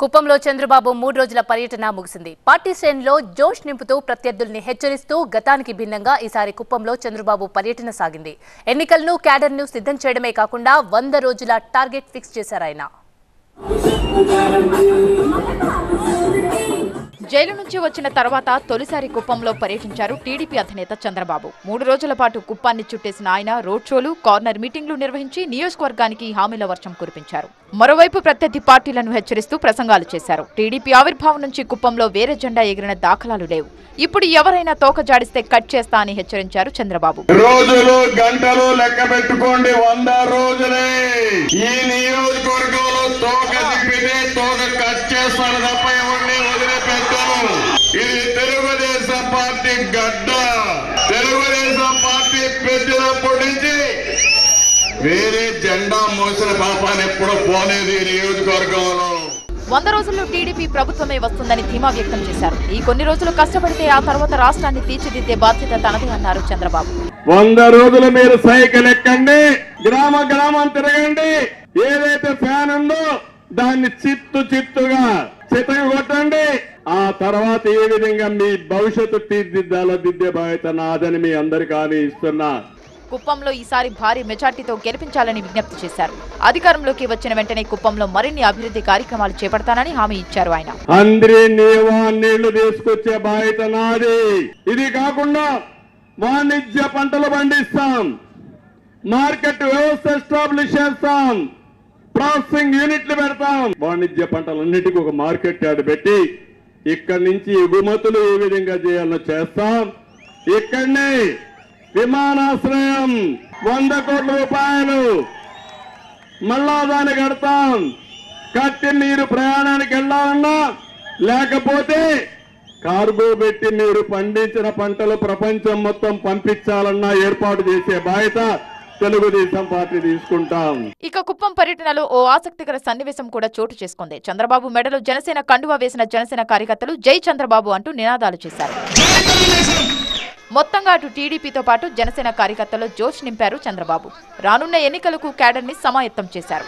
కుప్పంలో చంద్రబాబు 3 రోజుల పర్యటన ముగిసింది. పార్టీ శ్రేణుల్లో జోష్ నింపుతూ ప్రత్యర్థుల్ని హెచ్చరిస్తూ గతానికి భిన్నంగా ఈసారి కుప్పంలో చంద్రబాబు పర్యటన సాగింది. ఎన్నికలను క్యాడర్ను సిద్ధం చేయడమే కాకుండా 100 రోజుల టార్గెట్ ఫిక్స్ చేశారాయన. జైలు నుంచి వచ్చిన తర్వాత తొలిసారి కుప్పంలో పర్యటించారు టీడీపీ అధినేత చంద్రబాబు. 3 రోజుల పాటు కుప్పాన్ని చుట్టేసిన ఆయన రోడ్ షోలు, కార్నర్ మీటింగ్లు నిర్వహించి నియోజకవర్గానికి హామీల వర్షం కురిపించారు. మరోవైపు ప్రత్యర్థి పార్టీలను హెచ్చరిస్తూ ప్రసంగాలు చేశారు. టీడీపీ ఆవిర్భావం నుంచి కుప్పంలో వేరే జెండా ఎగిరిన దాఖలాలు లేవు. ఇప్పుడు ఎవరైనా తోక జాడిస్తే కట్ చేస్తా అని హెచ్చరించారు చంద్రబాబు. రోజులు గంటలు లెక్క పెట్టుకోండి, 100 రోజులే. ఈ నియోజకవర్గంలో తోక తిప్పితే తోక కట్ చేస్తాను తప్ప ఎవరిని వదిలిపెట్టాను. ఇది తెలుగుదేశం పార్టీ గడ్డ. తెలుగుదేశం పార్టీ పెట్టినప్పటి నుంచి వేరే జెండా మోసిన పాపాన్ని ఎప్పుడూ పోలేదు ఈ నియోజకవర్గంలో. 100 రోజుల్లో టీడీపీ ప్రభుత్వమే వస్తుందని ధీమా వ్యక్తం చేశారు. ఈ కొన్ని రోజులు కష్టపడితే ఆ తర్వాత రాష్ట్రాన్ని తీర్చిదిద్దే బాధ్యత తనదే అన్నారు చంద్రబాబు. 100 రోజులు మీరు సైకిల్ ఎక్కండి, గ్రామం తిరగండి, ఏదైతే ఫ్యాన్ ఉందో దాన్ని చిత్తుగా కొట్టండి. ఆ తర్వాత ఏ విధంగా మీ భవిష్యత్తు తీర్చిదిద్దాలో దిద్దే బాధ్యత నాదని మీ అందరికీ హామీ ఇస్తున్నా. కుప్పంలో ఈసారి భారీ మెజార్టీతో గెలిపించాలని విజ్ఞప్తి చేశారు. అధికారంలోకి వచ్చిన వెంటనే కుప్పంలో మరిన్ని అభివృద్ధి కార్యక్రమాలు చేపడతానని హామీ ఇచ్చారు ఆయన. అందరి నీళ్లు తీసుకొచ్చే బాధ్యత నాది. ఇది కాకుండా వాణిజ్య పంటలు పండిస్తాం, మార్కెట్ వ్యవస్థ ఎస్టాబ్లిష్ చేస్తాం, ప్రాసెసింగ్ యూనిట్లు పెడతాం. వాణిజ్య పంటలన్నిటికీ ఒక మార్కెట్ యార్డ్ పెట్టి ఇక్కడి నుంచి ఎగుమతులు ఏ విధంగా చేయాలో చేస్తాం. ఇక్కడనే విమానాశ్రయం 100 కోట్ల రూపాయలు మళ్ళా దాన్ని కడతాం. కట్టి మీరు ప్రయాణానికి వెళ్ళాలన్నా, లేకపోతే కార్గో పెట్టి మీరు పండించిన పంటలు ప్రపంచం మొత్తం పంపించాలన్నా ఏర్పాటు చేసే బాధ్యత తెలుగుదేశం పార్టీ తీసుకుంటాం. ఇక కుప్పం పర్యటనలో ఓ ఆసక్తికర సన్నివేశం కూడా చోటు చేసుకుంది. చంద్రబాబు మెడలో జనసేన కండువా వేసిన జనసేన కార్యకర్తలు జై చంద్రబాబు అంటూ నినాదాలు చేశారు. మొత్తంగా అటు టీడీపీతో పాటు జనసేన కార్యకర్తలు జోష్ నింపారు చంద్రబాబు. రానున్న ఎన్నికలకు క్యాడర్ని సమాయత్తం చేశారు.